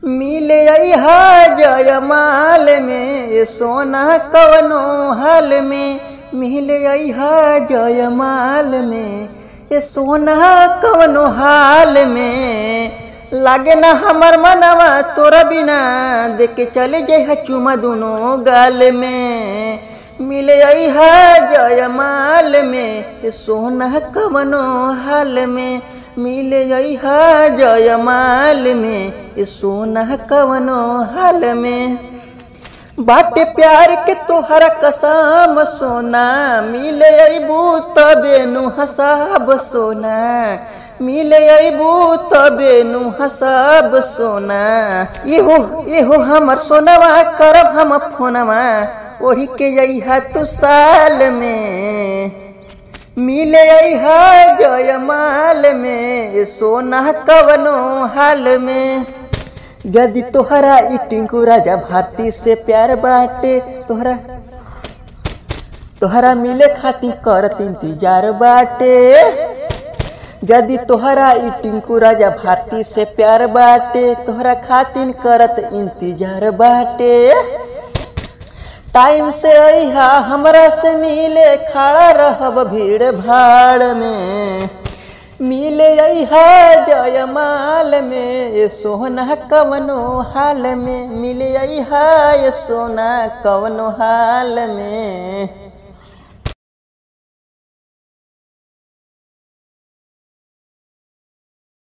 मिले अइहा जयमाल में ये सोना कवनो हाल में। मिले अइहा जयमाल में ये सोना कवनो हाल में। लागे ना हमर मनवा तोरा बिना देख के चले जइहा चुमा दोनों गाल में। मिले अइहा जयमाल में ये सोना कवनो हाल में। मिले अइहा जयमाल में ये सोना कवनो हाल में। बाटे प्यार के तोहरा कसम सोना मिले अइबू तबे नु हसाब सोना। मिले अइबू तबे नु हसाब सोना। एहो हमर सोनवा करब हम फोनवा ओढ़ी के अइहा तू साल में। मिले अइहा जयमाल में ये सोना कवनो हाल में। यदि तोहरा ई टिंकू राजा भारती से प्यार बाटे तोहरा मिले खातिर करत इंतजार बाटे। यदि तोहरा ई टिंकू राजा भारती से प्यार बाटे तोहरा खातिर करत इंतजार बाटे। टाइम से अइहा हमरा से मिले खड़ा रहब भीड़ भाड़ में। मिले अइहा जयमाल में ये सोना कवनो हाल में। मिले अइहा ये सोना कवनो हाल में।